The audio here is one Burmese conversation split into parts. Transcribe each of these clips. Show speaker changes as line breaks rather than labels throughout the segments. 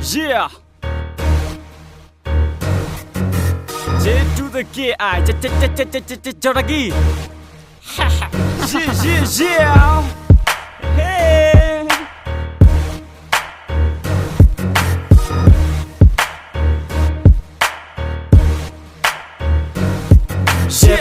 Yeah. J to the K-I. Joragi. Yeah. Hey.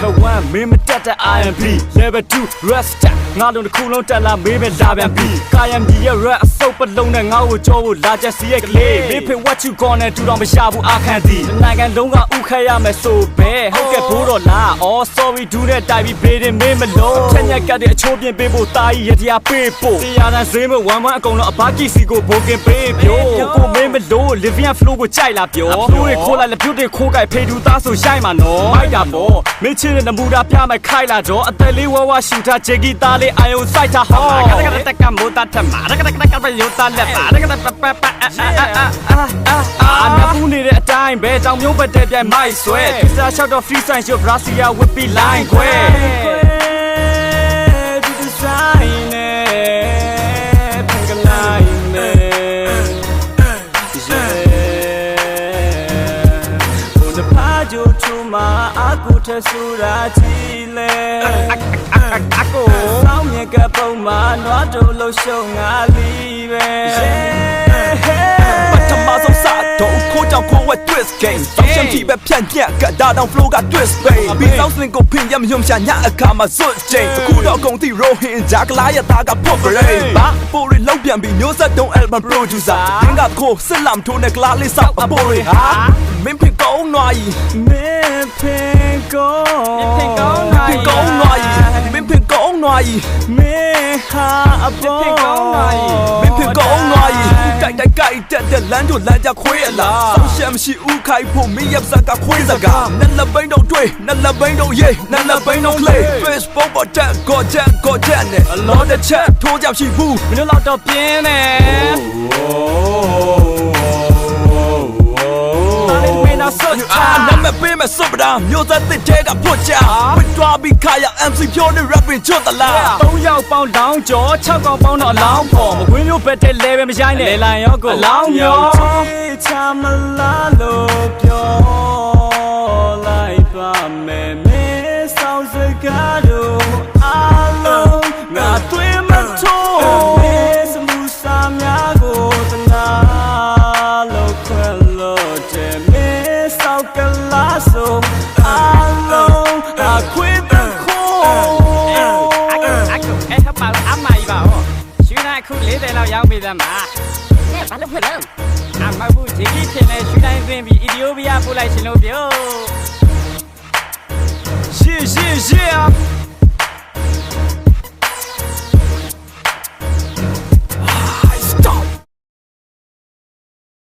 Level 1 meme tata IMP Level 2 Rasta ငါလုံးတစ်ခုလုံးတက်လာမေးမဲ့လာပြန်ပြီကာယံကြီးရဲ့ rap အစုပ်ပလုံးနဲ့ငါ့ကိုကြောဖို့လာချက်စီရဲ့ကလေးမင်းဖေ what you gonna တူတော့မရှာဘူးအခန့်သည်နိုင်ငံလုံးကဥခတ်ရမယ်ဆိုပဲဟုတ်ကဲ့ဘိုးတော်လား all sorry ဒူးနဲ့တိုက်ပြီးဘေးတင်မေးမလို့ချက်ညက်ကတဲ့အချိုးပြင်းပေးဖို့တာကြီးရတရားပေးဖို့တရားတန်းဈေးမဝမ်းမအကုန်လုံးအဘာကြီးစီကိုဘိုကင်ပေးပြောကိုမေးမလို့ Livian flow ကိုကြိုက်လာပြောအဖိုးတွေခိုးလိုက်လက်ပြုတ်တွေခိုးကြိုက်ဖေတူသားဆိုရှိုက်မှာနော်မိုက်တာပေါ့မင်းချင်းတဲ့နမူတာပြမယ်ခိုက်လာတော့အသက်လေးဝဝရှူထားဂျေဂီသားလေးအာယုံစိုက်ထားဟောတက်ကမိုးတာထမရကယောတာလက်ပါရကနဖူးနေတဲ့အတိုင်းပဲတောင်မျိုးပတ်တဲ့ပြိုင်မိုက်ဆွဲဒီစားရှောက်တော့ free sign ရှုပ် Brazil with be line ခွဲဒီဒီဇိုင်းနဲ့ဖင်ကလိုက်မယ်ဘုန်းဖားကြိုထူမှာအကူထဆူရာချီလေအကူစောင်းမြကပုံမှာနွားတို့လှရှုံငါလီပဲပတ်ထမဆုံးစားတော့ခိုးကြောင်ခိုးဝဲ twist game စောင်းချင်ကြည့်ပဲဖြန့်ညက်ကဒါတောင် flow က twist bay ပြီးစောင်းစလင်ကိုဖင်ရမယုံရှာညအခါမှာစွတ်ချိန်အခုတော့ကုန်သည့် rohin ဂျာကလာရသားကပုတ်ကြဲဘာပိုရီလောက်ပြန်ပြီးမျိုးဆက်တုံး album producer ဒင်းကခိုးစစ်လမ်ထိုးနဲ့ကလာလေးစောက်အပိုရီဟာမင်းဖင်ကောင်းနွားကြီးမင်းဖင်ကောင်းနွားကြီးမင်းဖင်ကောင်းနွားကြီးမင်းဟာအပေါ်မင်းဖင်ကောင်းနွားကြီးတိုက်တက်လမ်းတို့လမ်းကြခွေးအလားဆောင်းရှမ်းမရှိဦးခိုက်ဖို့မင်းရပ်စကခွေးစကားနလဘိန်းတို့တွေ့နလဘိန်းတို့ရေးနလဘိန်းတို့ play Facebook ပေါ်တက်ကိုချက်နဲ့အလောတဲ့ချက်ထိုးကြရှိဘူးမင်းတို့တော့ပြင်းနေနမပေးမစပဒါမျိုးသက်တဲ့တဲကပွတ်ချဝစ်သွားပြီးခါရ MC ဖြိုးနဲ့ rapping ချွတ်တလား3ယောက်ပေါင်းလောင်းကြော6ကောင်ပေါင်းတော့အလောင်းပေါ်မကွင်းမျိုးပဲတဲ့လဲပဲမဆိုင်နဲ့လေလန်ရောကိုအလောင်းမျိုးချမလားလို့ပြောလိုက်ပါမယ်မင်းဆောင်စကားတို့အားလုံးငါတွေ့မထိုးမင်းစမှုစာများကိုတနာလို့ခွဲလို့တဲ့မင်းဆောက်ကလာဆိုအားလုံးအခွင့်တခုဟဲ့ပါအမိုင်ပါဟောရွှေနိုင်ခု40လောက်ရောက်ပြီသမားဘာလို့ဖြစ်လဲအမဘူးဂျီကြီးဖြစ်နေရွှေနိုင်သိမ့်ပြီးအီသီယိုးပီးယားပို့လိုက်ရှင်လို့ပြော